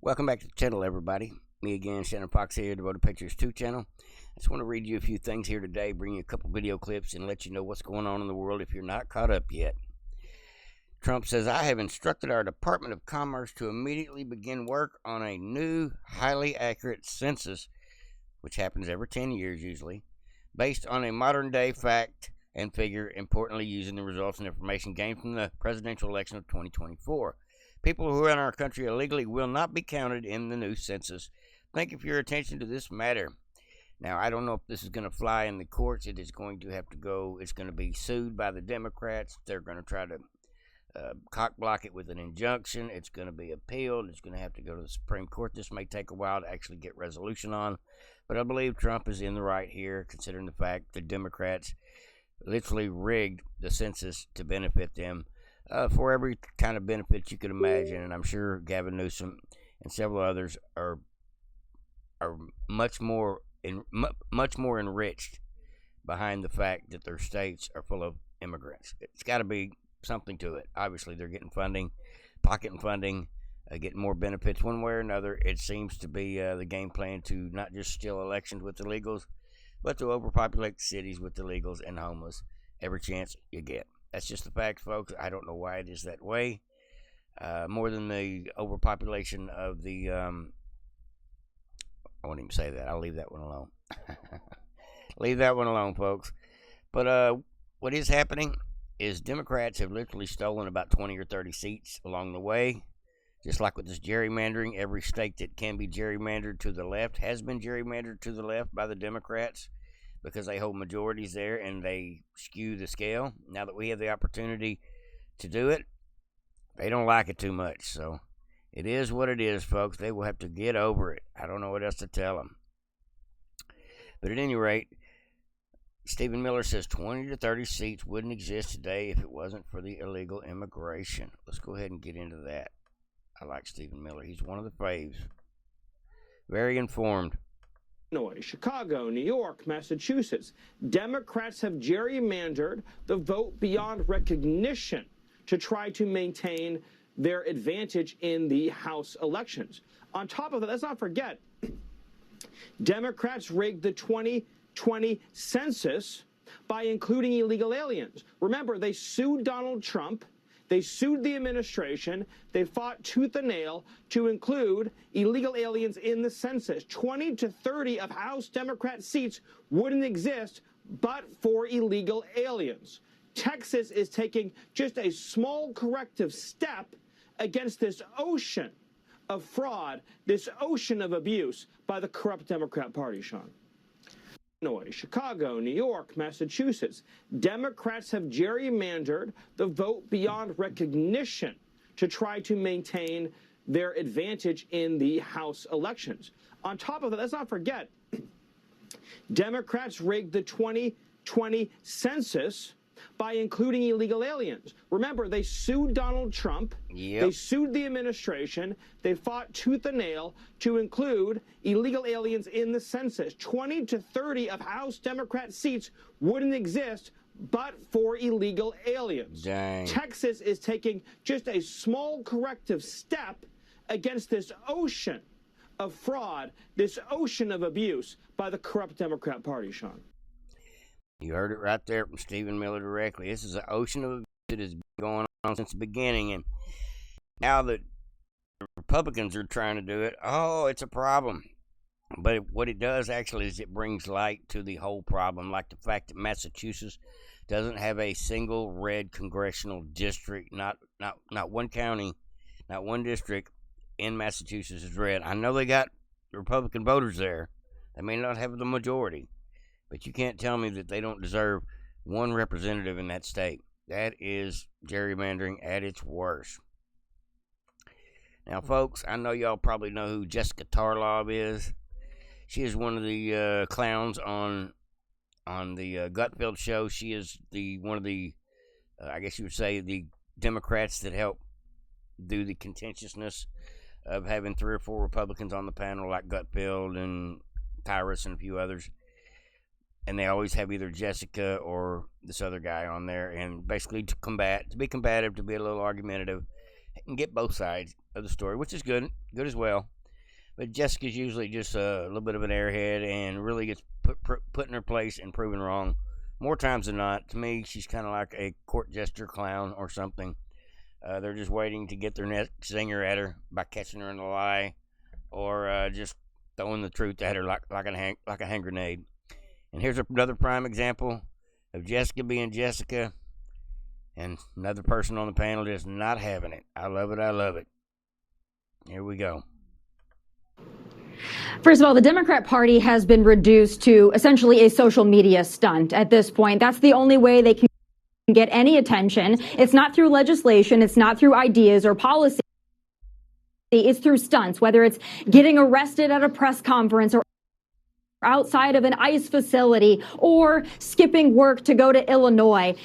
Welcome back to the channel, everybody. Me again, Shannon Fox here, Devoted Pictures 2 channel. I just want to read you a few things here today, bring you a couple video clips, and let you know what's going on in the world if you're not caught up yet. Trump says, I have instructed our Department of Commerce to immediately begin work on a new, highly accurate census, which happens every 10 years usually, based on a modern-day fact and figure, importantly using the results and information gained from the presidential election of 2024. People who are in our country illegally will not be counted in the new census. Thank you for your attention to this matter. Now, I don't know if this is going to fly in the courts. It is going to have to go, it's going to be sued by the Democrats. They're going to try to cock block it with an injunction. It's going to be appealed. It's going to have to go to the Supreme Court. This may take a while to actually get resolution on, but I believe Trump is in the right here, considering the fact the Democrats literally rigged the census to benefit them for every kind of benefit you could imagine. And I'm sure Gavin Newsom and several others are much more enriched behind the fact that their states are full of immigrants. It's got to be something to it. Obviously, they're getting funding, pocketing funding, getting more benefits one way or another. It seems to be the game plan to not just steal elections with illegals, but to overpopulate the cities with illegals and homeless every chance you get. That's just the fact, folks. I don't know why it is that way. More than the overpopulation of the... I won't even say that. I'll leave that one alone. Leave that one alone, folks. But what is happening is Democrats have literally stolen about 20 or 30 seats along the way. Just like with this gerrymandering, every state that can be gerrymandered to the left has been gerrymandered to the left by the Democrats, because they hold majorities there and they skew the scale. Now that we have the opportunity to do it, they don't like it too much. So it is what it is, folks. They will have to get over it. I don't know what else to tell them. But at any rate, Stephen Miller says 20 to 30 seats wouldn't exist today if it wasn't for the illegal immigration. Let's go ahead and get into that. I like Stephen Miller. He's one of the faves. Very informed. Illinois, Chicago, New York, Massachusetts. Democrats have gerrymandered the vote beyond recognition to try to maintain their advantage in the House elections. On top of that, let's not forget, Democrats rigged the 2020 census by including illegal aliens. Remember, they sued Donald Trump. They sued the administration. They fought tooth and nail to include illegal aliens in the census. 20 to 30 of House Democrat seats wouldn't exist but for illegal aliens. Texas is taking just a small corrective step against this ocean of fraud, this ocean of abuse by the corrupt Democrat Party, Sean. Illinois, Chicago, New York, Massachusetts. Democrats have gerrymandered the vote beyond recognition to try to maintain their advantage in the House elections. On top of that, let's not forget, Democrats rigged the 2020 census by including illegal aliens. Remember, they sued Donald Trump. They sued the administration. They fought tooth and nail to include illegal aliens in the census. 20 to 30 of House Democrat seats wouldn't exist but for illegal aliens. Dang. Texas is taking just a small corrective step against this ocean of fraud, this ocean of abuse by the corrupt Democrat Party, Sean. You heard it right there from Stephen Miller directly. This is an ocean of abuse that has been going on since the beginning, and now that the Republicans are trying to do it, oh, it's a problem. But what it does actually is it brings light to the whole problem, like the fact that Massachusetts doesn't have a single red congressional district, not one county, not one district in Massachusetts is red. I know they got Republican voters there. They may not have the majority, but you can't tell me that they don't deserve one representative in that state. That is gerrymandering at its worst. Now, folks, I know y'all probably know who Jessica Tarlov is. She is one of the clowns on the Gutfeld show. She is one of the, I guess you would say, the Democrats that help do the contentiousness of having 3 or 4 Republicans on the panel, like Gutfeld and Tyrus and a few others. And they always have either Jessica or this other guy on there, and basically to be combative, to be a little argumentative, and get both sides of the story, which is good as well. But Jessica's usually just a little bit of an airhead and really gets put in her place and proven wrong more times than not. To me, she's kind of like a court jester clown or something. They're just waiting to get their next zinger at her by catching her in a lie or just throwing the truth at her like a hand grenade. And here's another prime example of Jessica being Jessica and another person on the panel just not having it. I love it. I love it. Here we go. First of all, the Democrat Party has been reduced to essentially a social media stunt at this point. That's the only way they can get any attention. It's not through legislation. It's not through ideas or policy. It's through stunts, whether it's getting arrested at a press conference or outside of an ICE facility or skipping work to go to Illinois.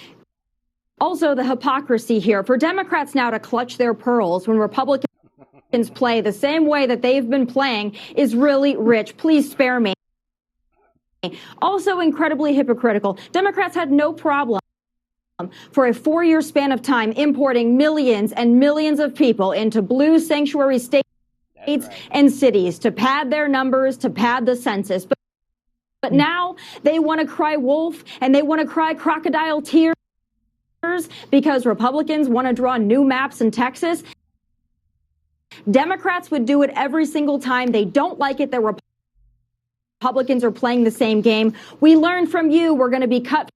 Also, the hypocrisy here for Democrats now to clutch their pearls when Republicans play the same way that they've been playing is really rich. Please spare me. Also incredibly hypocritical. Democrats had no problem for a 4-year span of time importing millions and millions of people into blue sanctuary states and cities to pad their numbers, to pad the census. But now they want to cry wolf and they want to cry crocodile tears because Republicans want to draw new maps in Texas. Democrats would do it every single time. They don't like it that Republicans are playing the same game. We learned from you. We're going to be cutthroat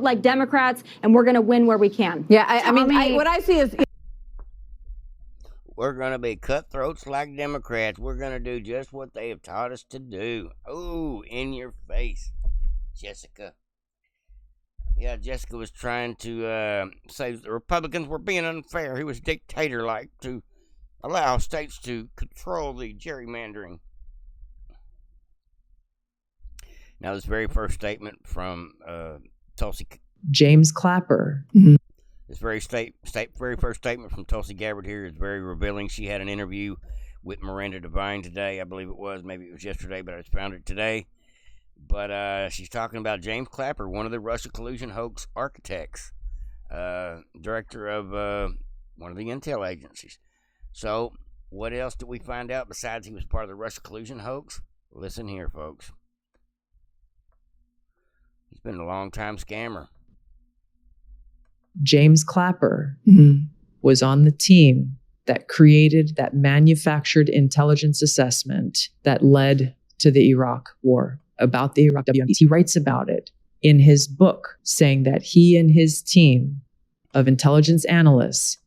like Democrats, and we're going to win where we can. Yeah, I mean, what I see is... We're going to be cutthroats like Democrats. We're going to do just what they have taught us to do. Oh, in your face, Jessica. Yeah, Jessica was trying to say the Republicans were being unfair. He was dictator-like to allow states to control the gerrymandering. Now, this very first statement from Tulsi... James Clapper. Mm-hmm. This very first statement from Tulsi Gabbard here is very revealing. She had an interview with Miranda Devine today. I believe it was. Maybe it was yesterday, but I just found it today. But she's talking about James Clapper, one of the Russia collusion hoax architects, director of one of the intel agencies. So what else did we find out besides he was part of the Russia collusion hoax? Listen here, folks. He's been a long-time scammer. James Clapper was on the team that created, that manufactured intelligence assessment that led to the Iraq war, about the Iraq WMDs. He writes about it in his book, saying that he and his team of intelligence analysts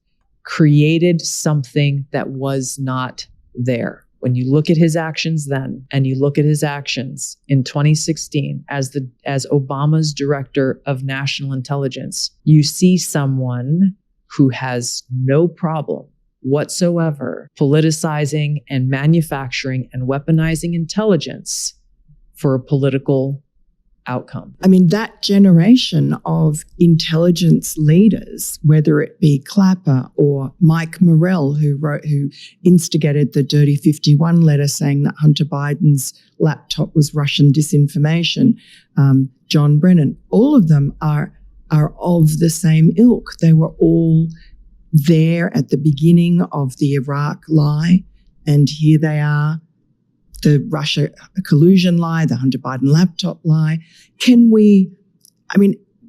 created something that was not there. When you look at his actions then, and you look at his actions in 2016 as Obama's director of national intelligence, you see someone who has no problem whatsoever politicizing and manufacturing and weaponizing intelligence for a political outcome. I mean, that generation of intelligence leaders, whether it be Clapper or Mike Morell, who instigated the Dirty 51 letter saying that Hunter Biden's laptop was Russian disinformation, John Brennan, all of them are of the same ilk. They were all there at the beginning of the Iraq lie, and here they are. The Russia collusion lie, the Hunter Biden laptop lie.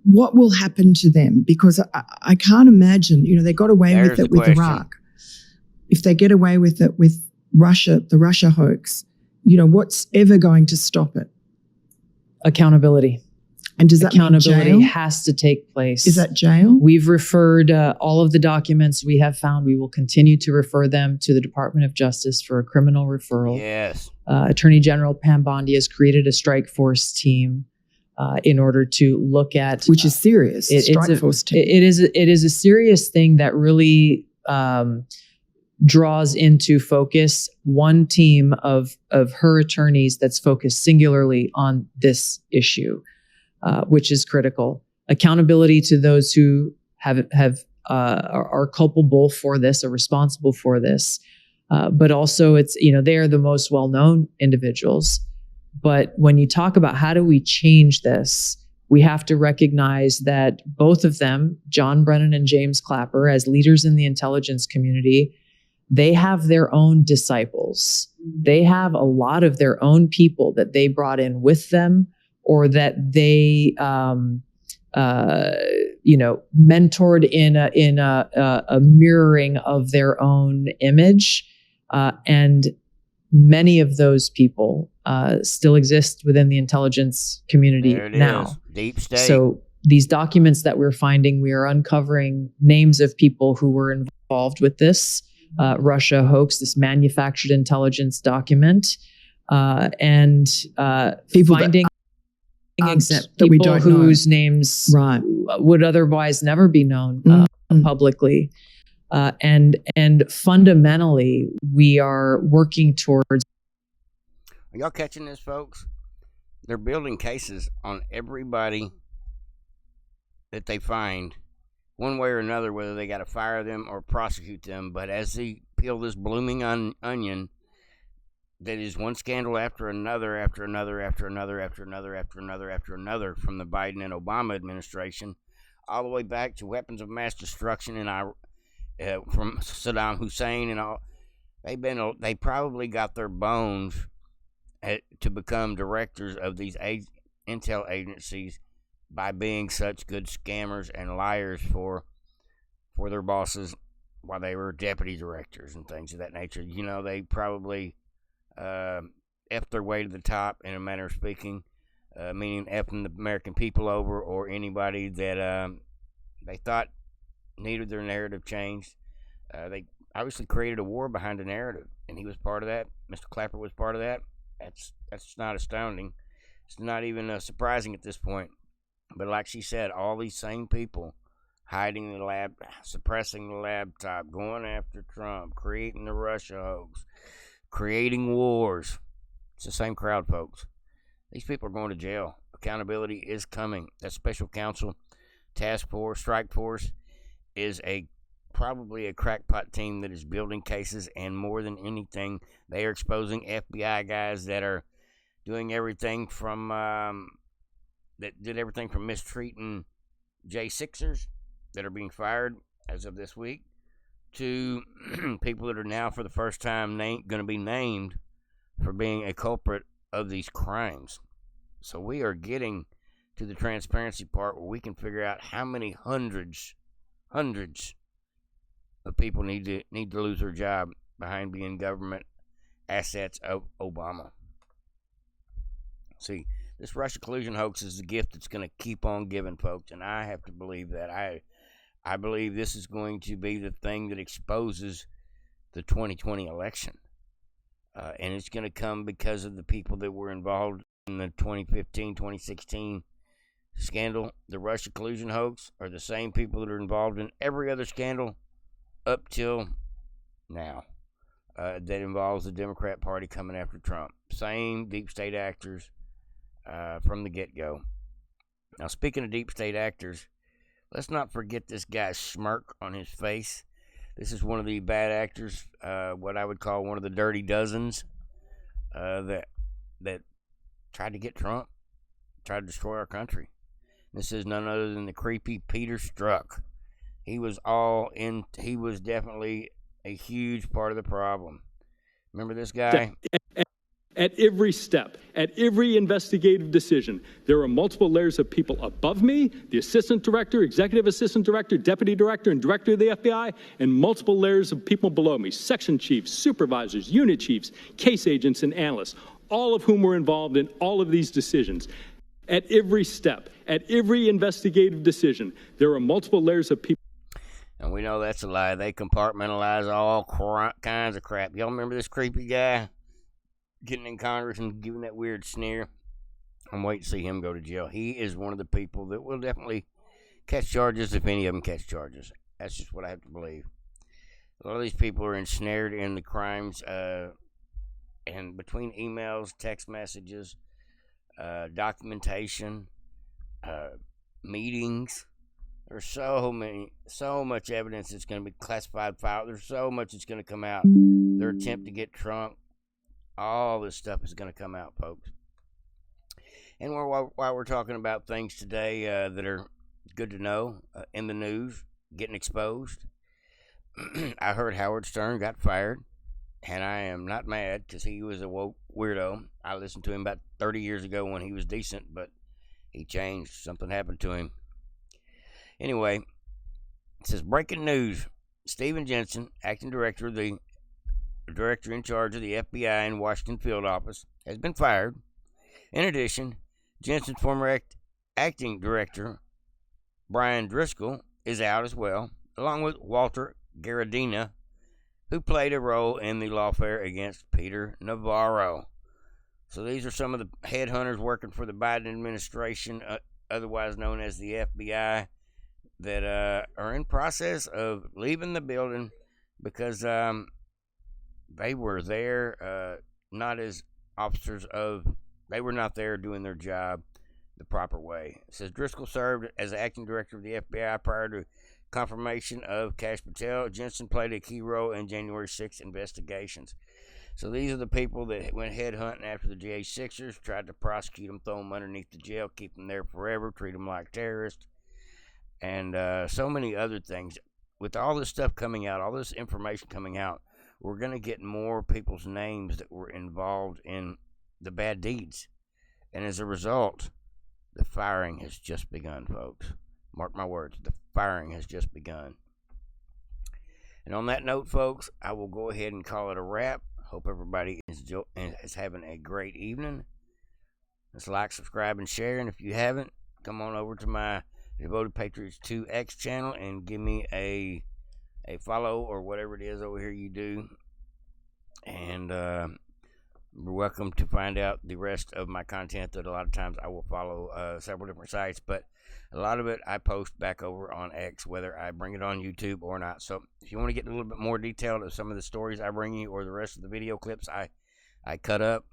What will happen to them? Because I can't imagine, they got away with it with Iraq. If they get away with it with Russia, the Russia hoax, what's ever going to stop it? Accountability. And does that mean jail? Accountability has to take place. Is that jail? We've referred all of the documents we have found. We will continue to refer them to the Department of Justice for a criminal referral. Yes. Attorney General Pam Bondi has created a strike force team in order to look at... Which is serious. Strike force team. It is a serious thing that really draws into focus one team of her attorneys that's focused singularly on this issue. Which is critical. Accountability to those who are culpable for this, are responsible for this. But also it's, they are the most well-known individuals. But when you talk about how do we change this, we have to recognize that both of them, John Brennan and James Clapper, as leaders in the intelligence community, they have their own disciples. They have a lot of their own people that they brought in with them, or that they, mentored in a mirroring of their own image, and many of those people still exist within the intelligence community now. Is. Deep state. So these documents that we're finding, we are uncovering names of people who were involved with this Russia hoax, this manufactured intelligence document, and people finding that we don't whose know. Names right. would otherwise never be known publicly. And fundamentally, we are working towards. Are y'all catching this, folks? They're building cases on everybody that they find, one way or another, whether they got to fire them or prosecute them. But as they peel this blooming onion, that is one scandal after another, after another, after another, after another, after another, after another, from the Biden and Obama administration, all the way back to weapons of mass destruction in from Saddam Hussein and all. They probably got their bones to become directors of these intel agencies by being such good scammers and liars for their bosses while they were deputy directors and things of that nature. You know, they probably effed their way to the top, in a manner of speaking, meaning effing the American people over, or anybody that they thought needed their narrative changed. They obviously created a war behind the narrative, and he was part of that. Mr. Clapper was part of that. That's not astounding. It's not even surprising at this point. But like she said, all these same people hiding the lab, suppressing the laptop, going after Trump, creating the Russia hoax, creating wars. It's the same crowd, folks. These people are going to jail. Accountability is coming. That special counsel, task force, strike force is probably a crackpot team that is building cases, and more than anything, they are exposing FBI guys that are doing everything from that did everything from mistreating J6ers that are being fired as of this week, to people that are now for the first time going to be named for being a culprit of these crimes. So we are getting to the transparency part where we can figure out how many hundreds of people need to lose their job behind being government assets of Obama. See, this Russia collusion hoax is the gift that's going to keep on giving, folks, and I have to believe that. I believe this is going to be the thing that exposes the 2020 election, and it's going to come because of the people that were involved in the 2015, 2016 scandal. The Russia collusion hoax are the same people that are involved in every other scandal up till now that involves the Democrat Party coming after Trump. Same deep state actors from the get-go. Now, speaking of deep state actors, let's not forget this guy's smirk on his face. This is one of the bad actors, what I would call one of the dirty dozens that tried to get Trump, tried to destroy our country. This is none other than the creepy Peter Strzok. He was definitely a huge part of the problem. Remember this guy? At every step, at every investigative decision, there are multiple layers of people above me, the assistant director, executive assistant director, deputy director, and director of the FBI, and multiple layers of people below me, section chiefs, supervisors, unit chiefs, case agents, and analysts, all of whom were involved in all of these decisions. At every step, at every investigative decision, there are multiple layers of people. And we know that's a lie. They compartmentalize all kinds of crap. Y'all remember this creepy guy getting in Congress and giving that weird sneer? I'm waiting to see him go to jail. He is one of the people that will definitely catch charges, if any of them catch charges. That's just what I have to believe. A lot of these people are ensnared in the crimes, and between emails, text messages, documentation, meetings, there's so much evidence that's going to be classified file. There's so much that's going to come out. Their attempt to get Trump, all this stuff is going to come out, folks. And while we're talking about things today that are good to know in the news, getting exposed, I heard Howard Stern got fired, and I am not mad because he was a woke weirdo. I listened to him about 30 years ago when he was decent, but he changed. Something happened to him. Anyway, it says breaking news: Stephen Jensen, acting director in charge of the FBI in Washington field office, has been fired. In addition, Jensen's former acting director, Brian Driscoll, is out as well, along with Walter Garadina, who played a role in the lawfare against Peter Navarro. So these are some of the headhunters working for the Biden administration, otherwise known as the FBI, that are in process of leaving the building because they were there not as officers of, they were not there doing their job the proper way. It says Driscoll served as acting director of the FBI prior to confirmation of Kash Patel. Jensen played a key role in January 6th investigations. So these are the people that went headhunting after the JH6ers, tried to prosecute them, throw them underneath the jail, keep them there forever, treat them like terrorists, and so many other things. With all this stuff coming out, all this information coming out, we're going to get more people's names that were involved in the bad deeds. And as a result, the firing has just begun, folks. Mark my words, the firing has just begun. And on that note, folks, I will go ahead and call it a wrap. Hope everybody is having a great evening. Let's like, subscribe, and share. And if you haven't, come on over to my Devoted Patriots 2X channel and give me a follow or whatever it is over here you do. And you're welcome to find out the rest of my content that a lot of times I will follow several different sites, but a lot of it I post back over on X, whether I bring it on YouTube or not. So if you want to get a little bit more detailed of some of the stories I bring you or the rest of the video clips I cut up,